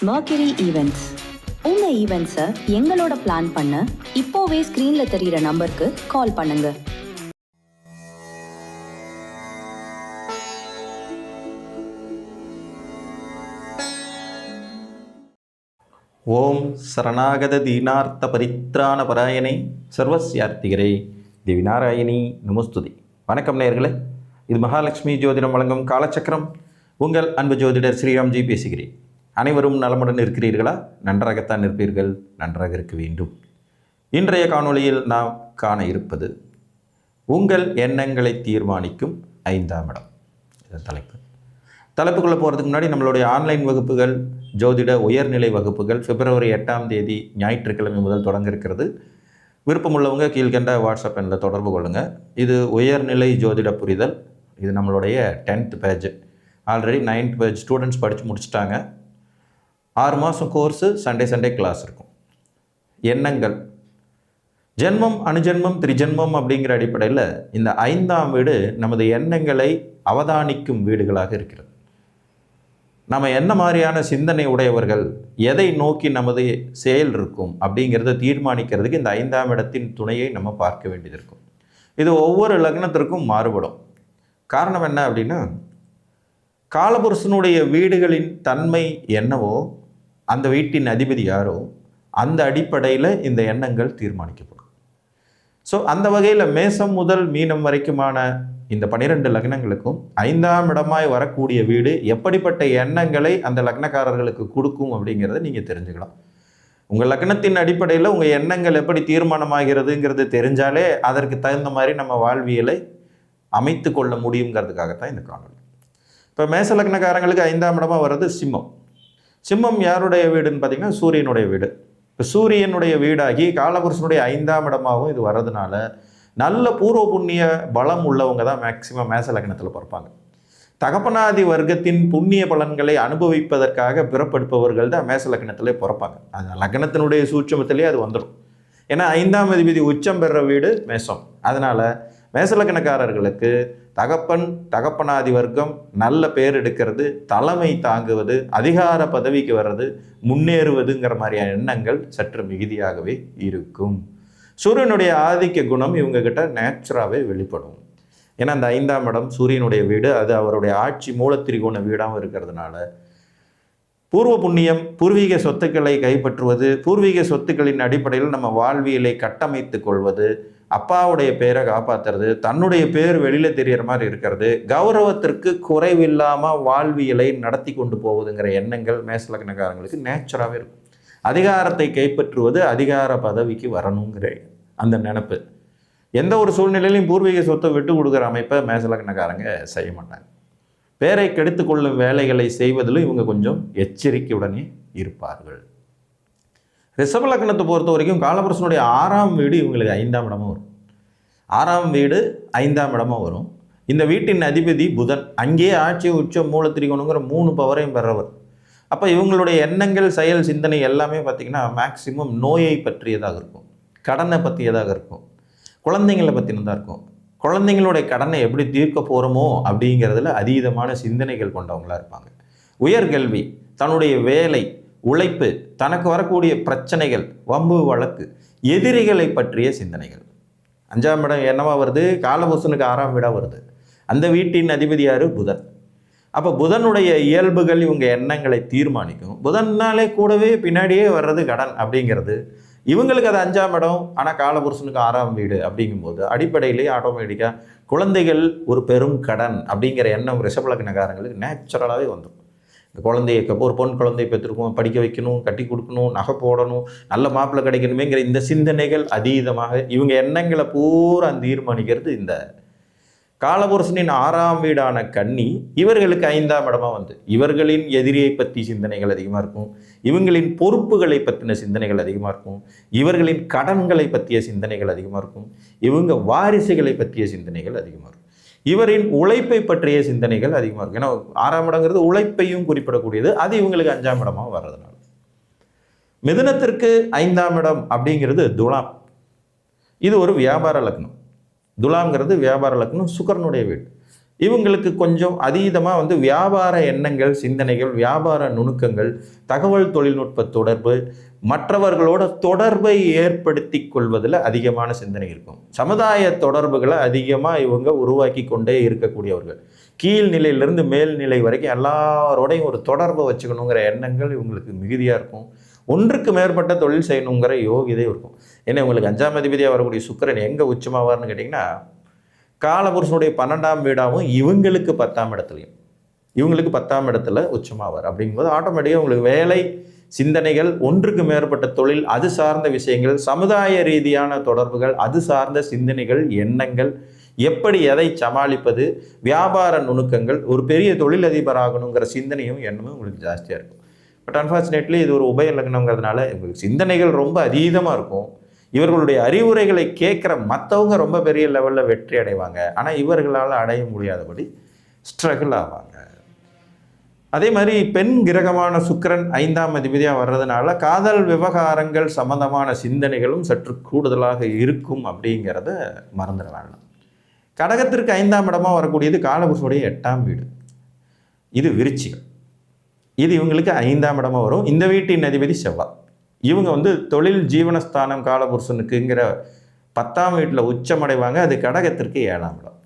Mercury Events. உங்க ஈவெண்ட்ஸை எங்களோட plan பண்ண இப்போவே ஸ்கிரீன்ல தெரியிற நம்பருக்கு கால் பண்ணுங்க. ஓம் சரணாகத தீனார்த்த பரித்ராண பராயணை சர்வஸ்யார்த்திகரே தேவி நாராயணி நமஸ்துதி. வணக்கம் நேயர்களே, இது மகாலட்சுமி ஜோதிடம் வழங்கும் காலச்சக்கரம். உங்கள் அன்பு ஜோதிடர் ஸ்ரீராம்ஜி பேசுகிறேன். அனைவரும் நலமுடன் இருக்கிறீர்களா? நன்றாகத்தான் இருப்பீர்கள், நன்றாக இருக்க வேண்டும். இன்றைய காணொளியில் நாம் காண இருப்பது உங்கள் எண்ணங்களை தீர்மானிக்கும் 5ஆம் இடம். இதன் தலைப்புக்குள்ளே போகிறதுக்கு முன்னாடி நம்மளுடைய ஆன்லைன் வகுப்புகள், ஜோதிட உயர்நிலை வகுப்புகள் பிப்ரவரி 8ஆம் தேதி ஞாயிற்றுக்கிழமை முதல் தொடங்க இருக்கிறது. விருப்பமுள்ளவங்க கீழ்கண்ட வாட்ஸ்அப் எண்ணில் தொடர்பு கொள்ளுங்கள். இது உயர்நிலை ஜோதிட புரிதல். இது நம்மளுடைய 10th page. Already 9th page students படித்து முடிச்சிட்டாங்க. 6 மாதம் கோர்ஸு, சண்டே கிளாஸ் இருக்கும். எண்ணங்கள் ஜென்மம், அணுஜென்மம், திரிஜென்மம் அப்படிங்கிற அடிப்படையில் இந்த 5ஆம் வீடு நமது எண்ணங்களை அவதானிக்கும் வீடுகளாக இருக்கிறது. நம்ம என்ன மாதிரியான சிந்தனை உடையவர்கள், எதை நோக்கி நமது செயல் இருக்கும் அப்படிங்கிறத தீர்மானிக்கிறதுக்கு இந்த 5ஆம் இடத்தின் துணையை நம்ம பார்க்க வேண்டியது இருக்கும். இது ஒவ்வொரு லக்னத்திற்கும் மாறுபடும். காரணம் என்ன அப்படின்னா, காலபுருஷனுடைய வீடுகளின் தன்மை என்னவோ, அந்த வீட்டின் அதிபதி யாரோ, அந்த அடிப்படையில் இந்த எண்ணங்கள் தீர்மானிக்கப்படும். ஸோ அந்த வகையில் மேசம் முதல் மீனம் வரைக்குமான இந்த 12 லக்னங்களுக்கும் 5ஆம் இடமாய் வரக்கூடிய வீடு எப்படிப்பட்ட எண்ணங்களை அந்த லக்னக்காரர்களுக்கு கொடுக்கும் அப்படிங்கிறத நீங்கள் தெரிஞ்சுக்கலாம். உங்கள் லக்னத்தின் அடிப்படையில் உங்கள் எண்ணங்கள் எப்படி தீர்மானமாகிறதுங்கிறது தெரிஞ்சாலே அதற்கு தகுந்த மாதிரி நம்ம வாழ்வியலை அமைத்து கொள்ள முடியுங்கிறதுக்காகத்தான் இந்த காணொலி. இப்போ மேச லக்னக்காரங்களுக்கு 5ஆம் இடமாக வர்றது சிம்மம். சிம்மம் யாருடைய வீடுன்னு பார்த்தீங்கன்னா சூரியனுடைய வீடு. இப்போ சூரியனுடைய வீடாகி காலபுருஷனுடைய 5ஆம் இடமாகவும் இது வர்றதுனால நல்ல பூர்வ புண்ணிய பலம் உள்ளவங்க தான் மேக்சிமம் மேச லக்னத்தில் பிறப்பாங்க. தகப்பனாதி வர்க்கத்தின் புண்ணிய பலன்களை அனுபவிப்பதற்காக பிறப்பெடுப்பவர்கள் தான் மேச லக்னத்திலே பிறப்பாங்க. அந்த லக்னத்தினுடைய சூட்சமத்திலே அது வந்துடும். ஏன்னா 5ஆம் அதிபதி உச்சம் பெற வீடு மேசம். அதனால் மேசலக்கணக்காரர்களுக்கு தகப்பனாதி வர்க்கம் நல்ல பேர் எடுக்கிறது, தலைமை தாங்குவது, அதிகார பதவிக்கு வர்றது, முன்னேறுவதுங்கிற மாதிரியான எண்ணங்கள் சற்று மிகுதியாகவே இருக்கும். சூரியனுடைய ஆதிக்க குணம் இவங்ககிட்ட நேச்சுராகவே வெளிப்படும். ஏன்னா அந்த 5ஆம் இடம் சூரியனுடைய வீடு, அது அவருடைய ஆட்சி மூலத்திரிகோண வீடாகவும் இருக்கிறதுனால பூர்வ புண்ணியம், பூர்வீக சொத்துக்களை கைப்பற்றுவது, பூர்வீக சொத்துக்களின் அடிப்படையில் நம்ம வாழ்வியலை கட்டமைத்து கொள்வது, அப்பாவுடைய பேரை காப்பாற்றுறது, தன்னுடைய பேர் வெளியில் தெரிகிற மாதிரி இருக்கிறது, கௌரவத்திற்கு குறைவில்லாமல் வாழ்வியலை நடத்தி கொண்டு போவதுங்கிற எண்ணங்கள் மேசலக்னக்காரங்களுக்கு நேச்சுராகவே இருக்கும். அதிகாரத்தை கைப்பற்றுவது, அதிகார பதவிக்கு வரணுங்கிற அந்த நினப்பு எந்த ஒரு சூழ்நிலையிலையும் பூர்வீக சொத்தை விட்டு கொடுக்குற அமைப்பை மேசலக்னக்காரங்க செய்ய மாட்டாங்க. பேரை கெடுத்து கொள்ளும் வேலைகளை செய்வதிலும் இவங்க கொஞ்சம் எச்சரிக்கையுடனே இருப்பார்கள். ரிஷப லக்னத்தை பொறுத்த வரைக்கும் காலபுருஷனுடைய 6ஆம் வீடு இவங்களுக்கு 5ஆம் இடமும் வரும். 6ஆம் வீடு 5ஆம் இடமும் வரும். இந்த வீட்டின் அதிபதி புதன், அங்கேயே ஆட்சி உச்சம் மூலத்திரிகோணுங்கிற 3 பவரையும் பெறவர். அப்போ இவங்களுடைய எண்ணங்கள், செயல், சிந்தனை எல்லாமே பார்த்திங்கன்னா மேக்சிமம் நோயை பற்றியதாக இருக்கும், கடனை பற்றியதாக இருக்கும், குழந்தைங்களை பற்றினதாக இருக்கும். குழந்தைங்களுடைய கடனை எப்படி தீர்க்க போகிறோமோ அப்படிங்கிறதுல அதீதமான சிந்தனைகள் கொண்டவங்களாக இருப்பாங்க. உயர்கல்வி, தன்னுடைய வேலை, உழைப்பு, தனக்கு வரக்கூடிய பிரச்சனைகள், வம்பு வழக்கு, எதிரிகளை பற்றிய சிந்தனைகள். 5ஆம் இடம் என்னவா வருது? காலபுருஷனுக்கு 6ஆம் வீடாக வருது. அந்த வீட்டின் அதிபதி யார்? புதன். அப்போ புதனுடைய இயல்புகள் இவங்க எண்ணங்களை தீர்மானிக்கும். புதன்னாலே கூடவே பின்னாடியே வர்றது கடன் அப்படிங்கிறது. இவங்களுக்கு அது 5ஆம் இடம், ஆனால் காலபுருஷனுக்கு 6ஆம் வீடு அப்படிங்கும்போது அடிப்படையிலேயே ஆட்டோமேட்டிக்காக குழந்தைகள் ஒரு பெரும் கடன் அப்படிங்கிற எண்ணம் ரிஷப லக்னக்காரங்களுக்கு நேச்சுரலாகவே வந்துடும். இந்த குழந்தைய ஒரு பொன் குழந்தையை பெற்றிருக்கோம், படிக்க வைக்கணும், கட்டி கொடுக்கணும், நகை போடணும், நல்ல மாப்பிள்ளை கிடைக்கணுமேங்கிற இந்த சிந்தனைகள் அதீதமாக இவங்க எண்ணங்களை பூரா தீர்மானிக்கிறது இந்த காலபுருஷனின் 6ஆம் வீடான கன்னி. இவர்களுக்கு 5ஆம் இடமா வந்து இவர்களின் எதிரியை பற்றி சிந்தனைகள் அதிகமாக இருக்கும், இவங்களின் பொறுப்புகளை பற்றின சிந்தனைகள் அதிகமாக இருக்கும், இவர்களின் கடன்களை பற்றிய சிந்தனைகள் அதிகமாக இருக்கும், இவங்க வாரிசுகளை பற்றிய சிந்தனைகள் அதிகமாக இருக்கும், இவரின் உழைப்பை பற்றிய சிந்தனைகள் அதிகமாக இருக்கும். ஏன்னா 6ஆம் இடங்கிறது உழைப்பையும் குறிப்பிடக்கூடியது. அது இவங்களுக்கு 5ஆம் இடமாக வர்றதுனால. மிதுனத்திற்கு 5ஆம் இடம் அப்படிங்கிறது துலாம். இது ஒரு வியாபார லக்னம். துலாம்ங்கிறது வியாபார லக்னம், சுக்கரனுடைய வீடு. இவங்களுக்கு கொஞ்சம் அதீதமாக வந்து வியாபார எண்ணங்கள், சிந்தனைகள், வியாபார நுணுக்கங்கள், தகவல் தொழில்நுட்ப தொடர்பு, மற்றவர்களோட தொடர்பை ஏற்படுத்தி கொள்வதில் அதிகமான சிந்தனை இருக்கும். சமுதாய தொடர்புகளை அதிகமாக இவங்க உருவாக்கி கொண்டே இருக்கக்கூடியவர்கள். கீழ்நிலையிலிருந்து மேல்நிலை வரைக்கும் எல்லாரோடையும் ஒரு தொடர்பை வச்சுக்கணுங்கிற எண்ணங்கள் இவங்களுக்கு மிகுதியாக இருக்கும். ஒன்றுக்கு மேற்பட்ட தொழில் செய்யணுங்கிற யோகிதை இருக்கும். ஏன்னா இவங்களுக்கு 5ஆம் அதிபதியாக வரக்கூடிய சுக்கிரன் எங்கே உச்சமாவார்னு கேட்டிங்கன்னா, காலபுருஷனுடைய 12ஆம் வீடாகவும் இவங்களுக்கு 10ஆம் இடத்துலையும், இவங்களுக்கு 10ஆம் இடத்துல உச்சமாவார். அப்படிங்கும்போது ஆட்டோமேட்டிக்காக உங்களுக்கு வேலை, சிந்தனைகள், ஒன்றுக்கு மேற்பட்ட தொழில், அது சார்ந்த விஷயங்கள், சமுதாய ரீதியான தொடர்புகள், அது சார்ந்த சிந்தனைகள், எண்ணங்கள், எப்படி எதை சமாளிப்பது, வியாபார நுணுக்கங்கள், ஒரு பெரிய தொழிலதிபர் ஆகணுங்கிற சிந்தனையும் எண்ணமும் உங்களுக்கு ஜாஸ்தியாக இருக்கும். பட் அன்ஃபார்ச்சுனேட்லி இது ஒரு உபய லக்னங்கிறதுனால உங்களுக்கு சிந்தனைகள் ரொம்ப அதீதமாக இருக்கும். இவர்களுடைய அறிவுரைகளை கேட்குற மற்றவங்க ரொம்ப பெரிய லெவலில் வெற்றி அடைவாங்க. ஆனால் இவர்களால் அடைய முடியாதபடி ஸ்ட்ரகிள் ஆவாங்க. அதே மாதிரி பெண் கிரகமான சுக்கிரன் 5ஆம் அதிபதியாக வர்றதுனால காதல் விவகாரங்கள் சம்பந்தமான சிந்தனைகளும் சற்று கூடுதலாக இருக்கும் அப்படிங்கிறத மறந்துட வேண்டாம். கடகத்திற்கு 5ஆம் இடமாக வரக்கூடியது காலபுருஷனுடைய 8ஆம் வீடு. இது விருச்சிகம். இது இவங்களுக்கு 5ஆம் இடமாக வரும். இந்த வீட்டின் அதிபதி செவ்வாய். இவங்க வந்து தொழில் ஜீவனஸ்தானம் காலபுருஷனுக்குங்கிற 10ஆம் வீட்டில் உச்சமடைவாங்க. அது கடகத்திற்கு 7ஆம் இடம்.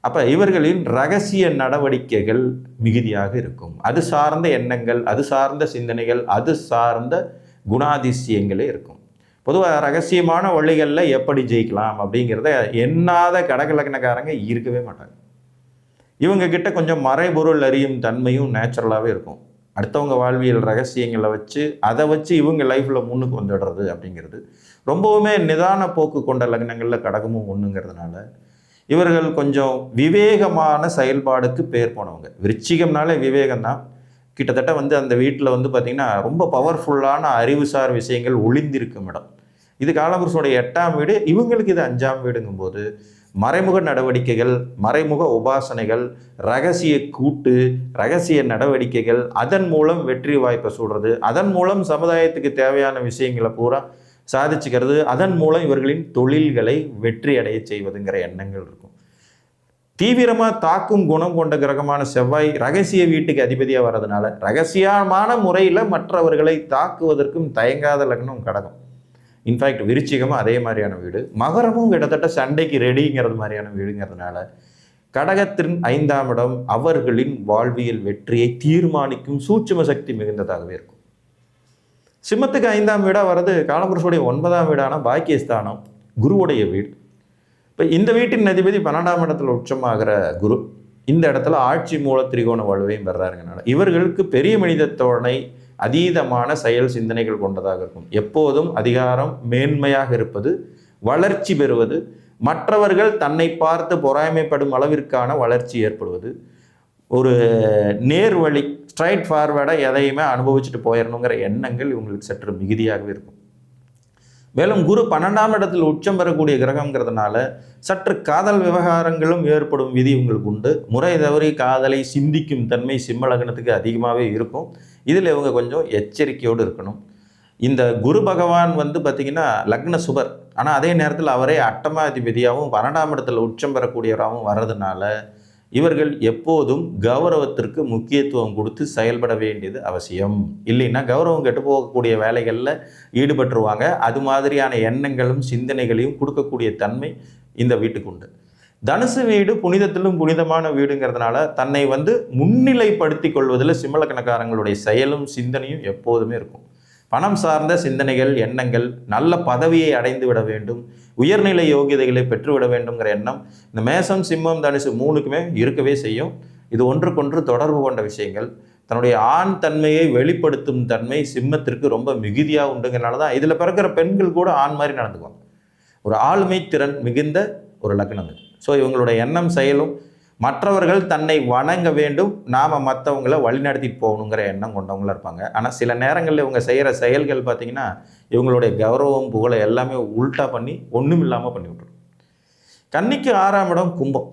அப்போ இவர்களின் ரகசிய நடவடிக்கைகள் மிகுதியாக இருக்கும். அது சார்ந்த எண்ணங்கள், அது சார்ந்த சிந்தனைகள், அது சார்ந்த குணாதிசயங்களே இருக்கும். பொதுவாக ரகசியமான வழிகளில் எப்படி ஜெயிக்கலாம் அப்படிங்கிறத எண்ணாத கடக லக்னக்காரங்க இருக்கவே மாட்டாங்க. இவங்க கிட்ட கொஞ்சம் மறைபொருள் அறியும் தன்மையும் நேச்சுரலாகவே இருக்கும். அடுத்தவங்க வாழ்வியல் ரகசியங்களை வச்சு அதை வச்சு இவங்க லைஃப்பில் முன்னுக்கு வந்துடுறது அப்படிங்கிறது ரொம்பவுமே நிதான போக்கு கொண்ட லக்னங்களில் கடகமும் ஒன்றுங்கிறதுனால இவர்கள் கொஞ்சம் விவேகமான செயல்பாடுக்கு பேர் போனவங்க. விருச்சிகம்னாலே விவேகம்தான். கிட்டத்தட்ட வந்து அந்த வீட்டில் வந்து பார்த்திங்கன்னா ரொம்ப பவர்ஃபுல்லான அறிவுசார் விஷயங்கள் ஒளிந்திருக்கும் இடம். இது காலபுருஷனுடைய 8ஆம் வீடு. இவங்களுக்கு இது 5ஆம் வீடுங்கும்போது மறைமுக நடவடிக்கைகள், மறைமுக உபாசனைகள், ரகசிய கூட்டு, ரகசிய நடவடிக்கைகள், அதன் மூலம் வெற்றி வாய்ப்பை சொல்கிறது, அதன் மூலம் சமுதாயத்துக்கு தேவையான விஷயங்களை பூரா சாதிச்சுக்கிறது, அதன் மூலம் இவர்களின் தொழில்களை வெற்றி அடைய செய்வதுங்கிற எண்ணங்கள் இருக்கும். தீவிரமாக தாக்கும் குணம் கொண்ட கிரகமான செவ்வாய் ரகசிய வீட்டுக்கு அதிபதியாக வர்றதுனால ரகசியமான முறையில் மற்றவர்களை தாக்குவதற்கும் தயங்காத லக்னம் கடகம். இன்ஃபேக்ட் விருச்சிகமும் அதே மாதிரியான வீடு. மகரமும் கிட்டத்தட்ட சண்டைக்கு ரெடிங்கிறது மாதிரியான வீடுங்கிறதுனால கடகத்தின் 5ஆம் இடம் அவர்களின் வாழ்வியல் வெற்றியை தீர்மானிக்கும் சூட்சும சக்தி மிகுந்ததாகவே இருக்கும். சிம்மத்துக்கு 5ஆம் வீடாக வர்றது காலபுருஷனுடைய 9ஆம் வீடான பாக்கியஸ்தானம், குருவுடைய வீடு. இப்போ இந்த வீட்டின் அதிபதி 12ஆம் இடத்துல உச்சமாகிற குரு இந்த இடத்துல ஆட்சி மூல திரிகோண வலுவையும் பெறாருங்கனால இவர்களுக்கு பெரிய மனித தோழனை, அதீதமான செயல் சிந்தனைகள் கொண்டதாக இருக்கும். எப்போதும் அதிகாரம், மேன்மையாக இருப்பது, வளர்ச்சி பெறுவது, மற்றவர்கள் தன்னை பார்த்து பொறாமைப்படும் அளவிற்கான வளர்ச்சி ஏற்படுவது, ஒரு நேர்வழி, ஸ்ட்ரைட் ஃபார்வேர்டாக எதையுமே அனுபவிச்சுட்டு போயிடணுங்கிற எண்ணங்கள் இவங்களுக்கு சற்று மிகுதியாகவே இருக்கும். மேலும் குரு 12ஆம் இடத்தில் உச்சம் பெறக்கூடிய கிரகங்கிறதுனால சற்று காதல் விவகாரங்களும் ஏற்படும் விதி உங்களுக்கு உண்டு. முறை தவறி காதலை சிந்திக்கும் தன்மை சிம்ம லக்னத்துக்கு அதிகமாகவே இருக்கும். இதில் இவங்க கொஞ்சம் எச்சரிக்கையோடு இருக்கணும். இந்த குரு பகவான் வந்து பார்த்திங்கன்னா லக்ன சுபர், ஆனால் அதே நேரத்தில் அவரே அட்டமாதிபதியாகவும் 12ஆம் இடத்துல உச்சம் பெறக்கூடியவராகவும் வர்றதுனால இவர்கள் எப்போதும் கௌரவத்திற்கு முக்கியத்துவம் கொடுத்து செயல்பட வேண்டியது அவசியம். இல்லைன்னா கௌரவம் கெட்டு போகக்கூடிய வேலைகளில் ஈடுபட்டுருவாங்க. அது மாதிரியான எண்ணங்களும் சிந்தனைகளையும் கொடுக்கக்கூடிய தன்மை இந்த வீட்டுக்கு உண்டு. தனுசு வீடு புனிதத்திலும் புனிதமான வீடுங்கிறதுனால தன்னை வந்து முன்னிலைப்படுத்தி கொள்வதில் சிம்மலக்கணக்காரங்களுடைய செயலும் சிந்தனையும் எப்போதுமே இருக்கும். பணம் சார்ந்த சிந்தனைகள், எண்ணங்கள், நல்ல பதவியை அடைந்து விட வேண்டும், உயர்நிலை யோகியதைகளை பெற்றுவிட வேண்டும்ங்கிற எண்ணம் இந்த மேசம், சிம்மம், தனுசு 3க்குமே இருக்கவே செய்யும். இது ஒன்றுக்கொன்று தொடர்பு கொண்ட விஷயங்கள். தன்னுடைய ஆண் தன்மையை வெளிப்படுத்தும் தன்மை சிம்மத்திற்கு ரொம்ப மிகுதியாக உண்டுங்கிறனால தான் இதில் பிறக்கிற பெண்கள் கூட ஆண் மாதிரி நடந்துக்குவாங்க. ஒரு ஆளுமை திறன் மிகுந்த ஒரு லக்னம் இது. ஸோ இவங்களுடைய எண்ணம், செயலும் மற்றவர்கள் தன்னை வணங்க வேண்டும், நாம் மற்றவங்கள வழிநடத்திட்டு போகணுங்கிற எண்ணம் கொண்டவங்களாக இருப்பாங்க. ஆனால் சில நேரங்களில் இவங்க செய்கிற செயல்கள் பார்த்திங்கன்னா இவங்களுடைய கௌரவம், புகழை எல்லாமே உல்ட்டா பண்ணி ஒன்றும் இல்லாமல் பண்ணி விட்டுரும். கன்னிக்கு 6ஆம் இடம் கும்பம்,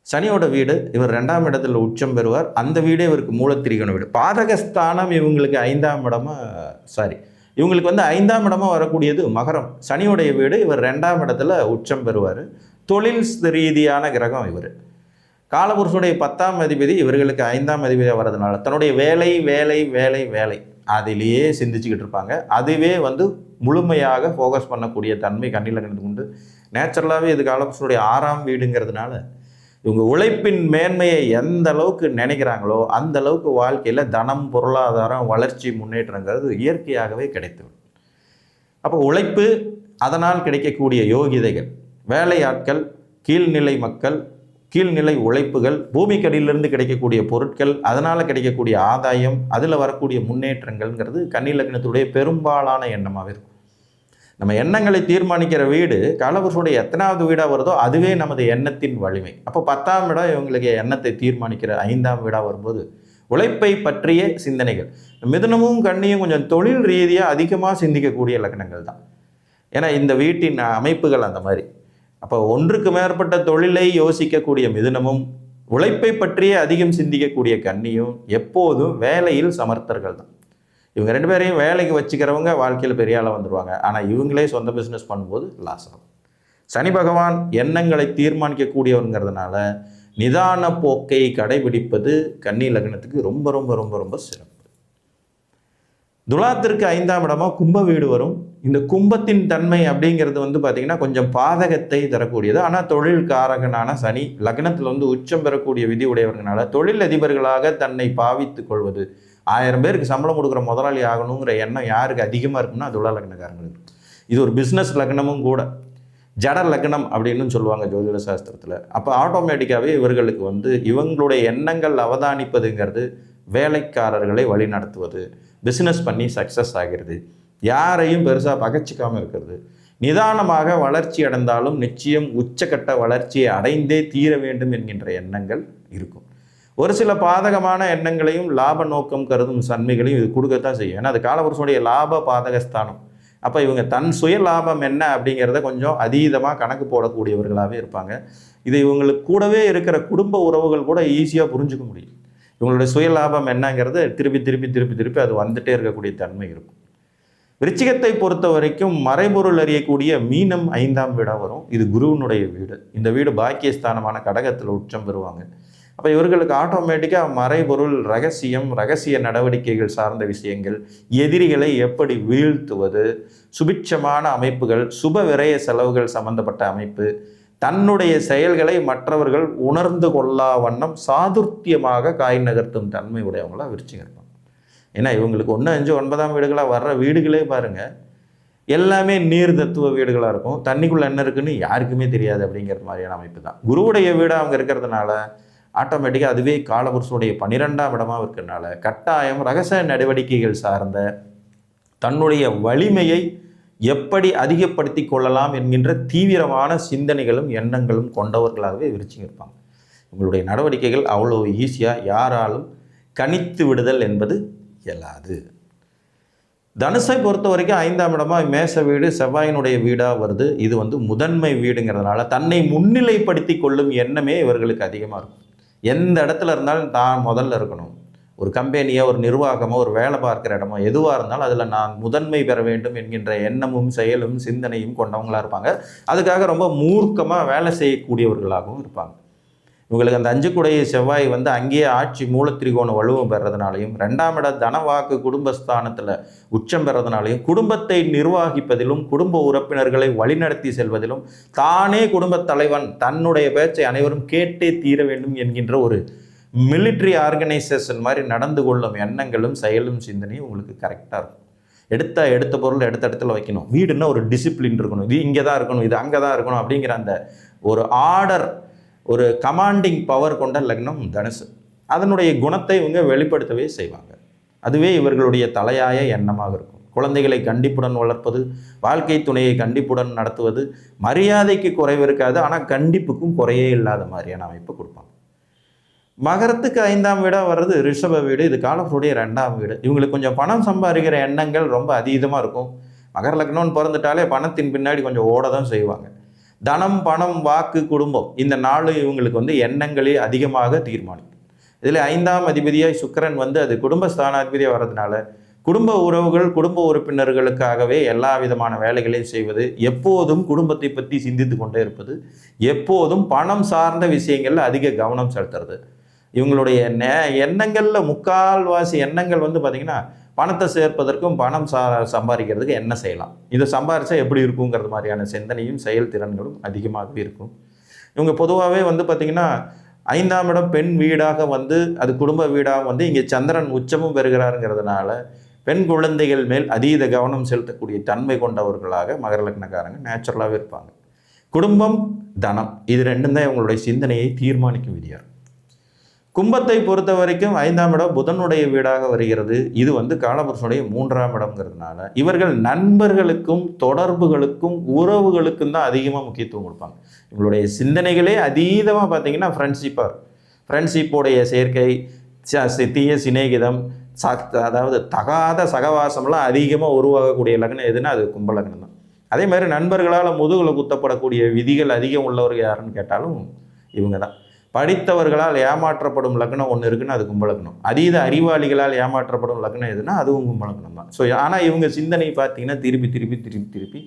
சனியோட வீடு. இவர் 2ஆம் இடத்துல உச்சம் பெறுவார். அந்த வீடே இவருக்கு மூலத்திரிகோண வீடு. பாதகஸ்தானம் இவங்களுக்கு 5ஆம் இடமாக இவங்களுக்கு வந்து 5ஆம் இடமாக வரக்கூடியது மகரம், சனியோடைய வீடு. இவர் 2ஆம் இடத்துல உச்சம் பெறுவார். தொழில் ரீதியான கிரகம் இவர். காலபுருஷனுடைய 10ஆம் அதிபதி இவர்களுக்கு 5ஆம் அதிபதியாக வர்றதுனால தன்னுடைய வேலை வேலை வேலை வேலை அதிலேயே சிந்திச்சுக்கிட்டு இருப்பாங்க. அதுவே வந்து முழுமையாக ஃபோக்கஸ் பண்ணக்கூடிய தன்மை கன்னிலக்னத்துக்கு உண்டு. நேச்சுரலாகவே இது காலபுருஷனுடைய 6ஆம் வீடுங்கிறதுனால இவங்க உழைப்பின் மேன்மையை எந்த அளவுக்கு நினைக்கிறாங்களோ அந்த அளவுக்கு வாழ்க்கையில் தனம், பொருளாதாரம், வளர்ச்சி, முன்னேற்றங்கிறது இயற்கையாகவே கிடைத்துவிடும். அப்போ உழைப்பு, அதனால் கிடைக்கக்கூடிய யோகிதைகள், வேலையாட்கள், கீழ்நிலை மக்கள், கீழ்நிலை உழைப்புகள், பூமிக்கடியிலிருந்து கிடைக்கக்கூடிய பொருட்கள், அதனால் கிடைக்கக்கூடிய ஆதாயம், அதில் வரக்கூடிய முன்னேற்றங்கள்ங்கிறது கன்னிலக்னத்துடைய பெரும்பாலான எண்ணமாகவே இருக்கும். நம்ம எண்ணங்களை தீர்மானிக்கிற வீடு காலபுருஷனுடைய எத்தனாவது வீடாக வருதோ அதுவே நமது எண்ணத்தின் வலிமை. அப்போ 10ஆம் இடம் இவங்களுக்கு எண்ணத்தை தீர்மானிக்கிற 5ஆம் வீடாக வரும்போது உழைப்பை பற்றிய சிந்தனைகள். மிதுனமும் கன்னியும் கொஞ்சம் தொழில் ரீதியாக அதிகமாக சிந்திக்கக்கூடிய லக்னங்கள் தான். ஏன்னா இந்த வீட்டின் அமைப்புகள் அந்த மாதிரி. அப்போ ஒன்றுக்கு மேற்பட்ட தொழிலை யோசிக்கக்கூடிய மிதுனமும் உழைப்பை பற்றியே அதிகம் சிந்திக்கக்கூடிய கன்னியும் எப்போதும் வேலையில் சமர்த்தர்கள் தான். இவங்க 2 பேரையும் வேலைக்கு வச்சுக்கிறவங்க வாழ்க்கையில் பெரிய ஆளாக வந்துடுவாங்க. ஆனால் இவங்களே சொந்த பிஸ்னஸ் பண்ணும்போது லாஸ் ஆகும். சனி பகவான் எண்ணங்களை தீர்மானிக்கக்கூடியவங்கிறதுனால நிதான போக்கை கடைபிடிப்பது கன்னி லக்னத்துக்கு ரொம்ப ரொம்ப ரொம்ப ரொம்ப சிறப்பு. துலாத்திற்கு 5ஆம் இடமா கும்ப வீடு வரும். இந்த கும்பத்தின் தன்மை அப்படிங்கிறது வந்து பார்த்திங்கன்னா கொஞ்சம் பாதகத்தை தரக்கூடியது. ஆனால் தொழில் காரகனான சனி லக்னத்தில் வந்து உச்சம் பெறக்கூடிய விதி உடையவர்களால தொழில் அதிபர்களாக தன்னை பாவித்து கொள்வது, 1000 பேருக்கு சம்பளம் கொடுக்குற முதலாளி ஆகணுங்கிற எண்ணம் யாருக்கு அதிகமாக இருக்குன்னா துலா லக்னக்காரங்களுக்கு. இது ஒரு பிஸ்னஸ் லக்னமும் கூட. ஜட லக்னம் அப்படின்னு சொல்லுவாங்க ஜோதிட சாஸ்திரத்தில். அப்போ ஆட்டோமேட்டிக்காகவே இவர்களுக்கு வந்து இவங்களுடைய எண்ணங்கள் அவதானிப்பதுங்கிறது வேலைக்காரர்களை வழி நடத்துவது, பிஸ்னஸ் பண்ணி சக்ஸஸ் ஆகிறது, யாரையும் பெருசாக பகைச்சிக்காமல் இருக்கிறது, நிதானமாக வளர்ச்சி அடைந்தாலும் நிச்சயம் உச்சக்கட்ட வளர்ச்சியை அடைந்தே தீர வேண்டும் என்கின்ற எண்ணங்கள் இருக்கும். ஒரு சில பாதகமான எண்ணங்களையும் லாப நோக்கம் கருதும் சன்மைகளையும் இது கொடுக்கத்தான் செய்யும். ஏன்னா அது காலபுருஷனுடைய லாப பாதகஸ்தானம். அப்போ இவங்க தன் சுய லாபம் என்ன அப்படிங்கிறத கொஞ்சம் அதீதமாக கணக்கு போடக்கூடியவர்களாகவே இருப்பாங்க. இது இவங்களுக்கு கூடவே இருக்கிற குடும்ப உறவுகள் கூட ஈஸியாக புரிஞ்சுக்க முடியும். இவங்களுடைய சுய லாபம் என்னங்கிறது திருப்பி திருப்பி திருப்பி திருப்பி அது வந்துட்டே இருக்கக்கூடிய தன்மை இருக்கும். விருச்சிகத்தை பொறுத்த வரைக்கும் மறைபொருள் அறியக்கூடிய மீனம் 5ஆம் வீடாக வரும். இது குருவினுடைய வீடு. இந்த வீடு பாக்கியஸ்தானமான கடகத்தில் உச்சம் பெறுவாங்க. அப்போ இவர்களுக்கு ஆட்டோமேட்டிக்காக மறைபொருள், ரகசியம், ரகசிய நடவடிக்கைகள் சார்ந்த விஷயங்கள், எதிரிகளை எப்படி வீழ்த்துவது, சுபிட்சமான அமைப்புகள், சுப விரய செலவுகள் சம்பந்தப்பட்ட அமைப்பு, தன்னுடைய செயல்களை மற்றவர்கள் உணர்ந்து கொள்ளா வண்ணம் சாதுர்த்தியமாக காய் நகர்த்தும் தன்மை உடையவங்களாக விருச்சிகம் இருப்பாங்க. ஏன்னா இவங்களுக்கு 1, 5, 9ஆம் வீடுகளாக வர்ற வீடுகளே பாருங்கள், எல்லாமே நீர் தத்துவ வீடுகளாக இருக்கும். தண்ணிக்குள்ளே என்ன இருக்குன்னு யாருக்குமே தெரியாது அப்படிங்கிற மாதிரியான அமைப்பு தான். குருவுடைய வீடாக அவங்க இருக்கிறதுனால ஆட்டோமேட்டிக்காக அதுவே காலபுருஷனுடைய 12ஆம் இடமாக இருக்கிறதுனால கட்டாயம் ரகசிய நடவடிக்கைகள் சார்ந்த தன்னுடைய வலிமையை எப்படி அதிகப்படுத்தி கொள்ளலாம் என்கின்ற தீவிரமான சிந்தனைகளும் எண்ணங்களும் கொண்டவர்களாகவே விருச்சிகம் இருப்பாங்க. உங்களுடைய நடவடிக்கைகள் அவ்வளோ ஈஸியாக யாராலும் கணித்து விடுதல் என்பது இயலாது. தனுசை பொறுத்த வரைக்கும் 5ஆம் இடமா மேச வீடு செவ்வாயினுடைய வீடாக வருது. இது வந்து முதன்மை வீடுங்கிறதுனால தன்னை முன்னிலைப்படுத்தி கொள்ளும் எண்ணமே இவர்களுக்கு அதிகமாக இருக்கும். எந்த இடத்துல இருந்தாலும் தான் முதல்ல இருக்கணும். ஒரு கம்பெனியோ, ஒரு நிர்வாகமோ, ஒரு வேலை பார்க்குற இடமோ எதுவாக இருந்தாலும் அதில் நான் முதன்மை பெற வேண்டும் என்கின்ற எண்ணமும் செயலும் சிந்தனையும் கொண்டவங்களாக இருப்பாங்க. அதுக்காக ரொம்ப மூர்க்கமாக வேலை செய்யக்கூடியவர்களாகவும் இருப்பாங்க. இவங்களுக்கு அந்த 5 குடைய செவ்வாய் வந்து அங்கேயே ஆட்சி மூலத்திரிகோண வலுவம் பெறதுனாலையும் 2ஆம் இட தனவாக்கு குடும்பஸ்தானத்தில் உச்சம் பெறதுனாலையும் குடும்பத்தை நிர்வகிப்பதிலும் குடும்ப உறுப்பினர்களை வழிநடத்தி செல்வதிலும் தானே குடும்பத் தலைவன், தன்னுடைய பேச்சை அனைவரும் கேட்டே தீர வேண்டும் என்கின்ற ஒரு மிலிட்ரி ஆர்கனைசேஷன் மாதிரி நடந்து கொள்ளும் எண்ணங்களும் செயலும் சிந்தனையும் உங்களுக்கு கரெக்டாக இருக்கும். எடுத்த பொருள் எடுத்த இடத்துல வைக்கணும். வீடுன்னா ஒரு டிசிப்ளின் இருக்கணும். இது இங்கே தான் இருக்கணும், இது அங்கே தான் இருக்கணும் அப்படிங்கிற அந்த ஒரு ஆர்டர், ஒரு கமாண்டிங் பவர் கொண்ட லக்னம் தனுசு. அதனுடைய குணத்தை இவங்க வெளிப்படுத்தவே செய்வாங்க. அதுவே இவர்களுடைய தலையாய எண்ணமாக இருக்கும். குழந்தைகளை கண்டிப்புடன் வளர்ப்பது, வாழ்க்கை துணையை கண்டிப்புடன் நடத்துவது, மரியாதைக்கு குறைவு இருக்காது, ஆனால் கண்டிப்புக்கும் குறையே இல்லாத மாதிரியான அமைப்பு கொடுப்பாங்க. மகரத்துக்கு 5ஆம் வீடாக வர்றது ரிஷப வீடு. இது காலபுருடைய 2ஆம் வீடு. இவங்களுக்கு கொஞ்சம் பணம் சம்பாதிக்கிற எண்ணங்கள் ரொம்ப அதீதமாக இருக்கும். மகர லக்னம்னு பிறந்துட்டாலே பணத்தின் பின்னாடி கொஞ்சம் ஓட தான் செய்வாங்க. தனம், பணம், வாக்கு, குடும்பம், இந்த 4 இவங்களுக்கு வந்து எண்ணங்களே அதிகமாக தீர்மானிக்கும். இதில் 5ஆம் அதிபதியாக சுக்கிரன் வந்து அது குடும்பஸ்தானாதிபதியாக வர்றதுனால குடும்ப உறவுகள், குடும்ப உறுப்பினர்களுக்காகவே எல்லா விதமான வேலைகளையும் செய்வது, எப்போதும் குடும்பத்தை பற்றி சிந்தித்து கொண்டே இருப்பது, எப்போதும் பணம் சார்ந்த விஷயங்களில் அதிக கவனம் செலுத்துறது. இவங்களுடைய எண்ணங்களில் முக்கால்வாசி எண்ணங்கள் வந்து பார்த்திங்கன்னா பணத்தை சேர்ப்பதற்கும் பணம் சம்பாதிக்கிறதுக்கு என்ன செய்யலாம், இதை சம்பாரித்தா எப்படி இருக்குங்கிறது மாதிரியான சிந்தனையும் செயல்திறன்களும் அதிகமாகவே இருக்கும். இவங்க பொதுவாகவே வந்து பார்த்திங்கன்னா 5ஆம் இடம் பெண் வீடாக வந்து அது குடும்ப வீடாக வந்து இங்கே சந்திரன் உச்சமும் பெறுகிறாருங்கிறதுனால பெண் குழந்தைகள் மேல் அதீத கவனம் செலுத்தக்கூடிய தன்மை கொண்டவர்களாக மகர லக்னக்காரங்க நேச்சுரலாகவே இருப்பாங்க. குடும்பம், தனம், இது ரெண்டும் தான் இவங்களுடைய சிந்தனையை தீர்மானிக்கும் விதியார். கும்பத்தை பொறுத்த வரைக்கும் 5ஆம் இடம் புதனுடைய வீடாக வருகிறது. இது வந்து காலபுருஷனுடைய 3ஆம் இடம்ங்கிறதுனால இவர்கள் நண்பர்களுக்கும் தொடர்புகளுக்கும் உறவுகளுக்கும் தான் அதிகமாக முக்கியத்துவம் கொடுப்பாங்க. இவங்களுடைய சிந்தனைகளே அதீதமாக பார்த்தீங்கன்னா ஃப்ரெண்ட்ஷிப்போடைய சேர்க்கை, தீய சிநேகிதம், அதாவது தகாத சகவாசம்லாம் அதிகமாக உருவாகக்கூடிய லக்னம் எதுனா அது கும்ப லக்னம் தான். அதே மாதிரி நண்பர்களால் முதுகில் குத்தப்படக்கூடிய விதிகள் அதிகம் உள்ளவர்கள் யாருன்னு கேட்டாலும் இவங்க தான். படித்தவர்களால் ஏமாற்றப்படும் லக்னம் ஒன்று இருக்குன்னு அது கும்பலக்னம். அதீத அறிவாளிகளால் ஏமாற்றப்படும் லக்னம் எதுனா அதுவும் கும்பலக்னம் தான். ஸோ ஆனால் இவங்க சிந்தனை பார்த்தீங்கன்னா திருப்பி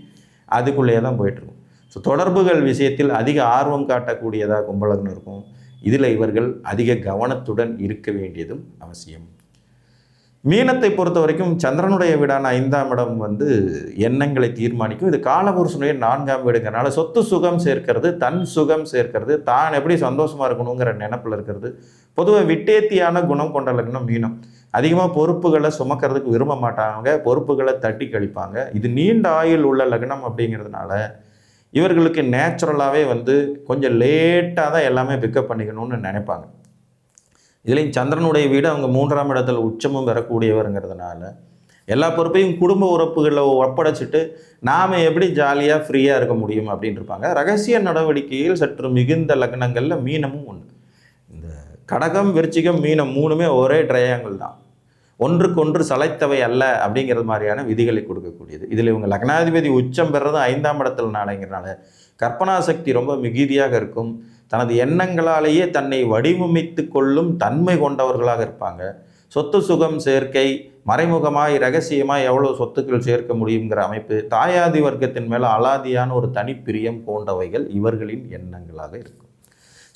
அதுக்குள்ளேயே தான் போயிட்டுருக்கும். ஸோ தொடர்புகள் விஷயத்தில் அதிக ஆர்வம் காட்டக்கூடியதாக கும்பலக்னம் இருக்கும். இதில் இவர்கள் அதிக கவனத்துடன் இருக்க வேண்டியதும் அவசியம். மீனத்தை பொறுத்த வரைக்கும் சந்திரனுடைய வீடான 5ஆம் இடம் வந்து எண்ணங்களை தீர்மானிக்கும். இது காலபுருஷனுடைய 4ஆம் வீடுங்கிறனால சொத்து சுகம் சேர்க்கிறது, தன் சுகம் சேர்க்கிறது, தான் எப்படி சந்தோஷமாக இருக்கணுங்கிற நினைப்பில் இருக்கிறது. பொதுவாக விட்டேத்தியான குணம் கொண்ட லக்னம் மீனம். அதிகமாக பொறுப்புகளை சுமக்கிறதுக்கு விரும்ப மாட்டாங்க, பொறுப்புகளை தட்டி கழிப்பாங்க. இது நீண்ட ஆயுள் உள்ள லக்னம் அப்படிங்கிறதுனால இவர்களுக்கு நேச்சுரலாகவே வந்து கொஞ்சம் லேட்டாக தான் எல்லாமே பிக்கப் பண்ணிக்கணும்னு நினைப்பாங்க. இதுலேயும் சந்திரனுடைய வீடு அவங்க 3ஆம் இடத்துல உச்சமும் வரக்கூடியவருங்கிறதுனால எல்லா பொறுப்பையும் குடும்ப உறுப்புகளில் ஒப்படைச்சிட்டு நாம் எப்படி ஜாலியாக ஃப்ரீயாக இருக்க முடியும் அப்படின்னு இருப்பாங்க. ரகசிய நடவடிக்கையில் சற்று மிகுந்த லக்னங்களில் மீனமும் ஒன்று. இந்த கடகம், விருச்சிகம், மீனம் 3மே ஒரே ட்ரையாங்கிள் தான், ஒன்றுக்கொன்று சளைத்தவை அல்ல அப்படிங்கிறது மாதிரியான விதிகளை கொடுக்கக்கூடியது. இதில் இவங்க லக்னாதிபதி உச்சம் பெறதும் 5ஆம் இடத்துல நாளைங்கிறனால கற்பனா சக்தி ரொம்ப மிகுதியாக இருக்கும். தனது எண்ணங்களாலேயே தன்னை வடிவமைத்து கொள்ளும் தன்மை கொண்டவர்களாக இருப்பாங்க. சொத்து சுகம் சேர்க்கை, மறைமுகமாய் ரகசியமாய் எவ்வளோ சொத்துக்கள் சேர்க்க முடியுங்கிற அமைப்பு, தாயாதி வர்க்கத்தின் மேலே அலாதியான ஒரு தனிப்பிரியம் போன்றவைகள் இவர்களின் எண்ணங்களாக இருக்கும்.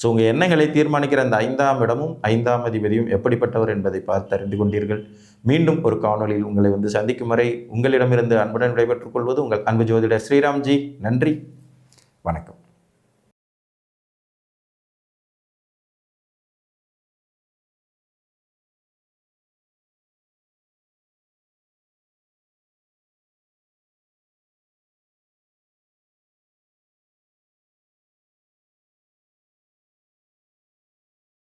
ஸோ உங்கள் எண்ணங்களை தீர்மானிக்கிற அந்த 5ஆம் இடமும் 5ஆம் அதிபதியும் எப்படிப்பட்டவர் என்பதை பார்த்து அறிந்து கொண்டீர்கள். மீண்டும் ஒரு காணொலியில் உங்களை வந்து சந்திக்கும் வரை உங்களிடமிருந்து அன்புடன் விடைபெற்றுக் கொள்வது உங்கள் அன்பு ஜோதிடர் ஸ்ரீராம்ஜி. நன்றி, வணக்கம்.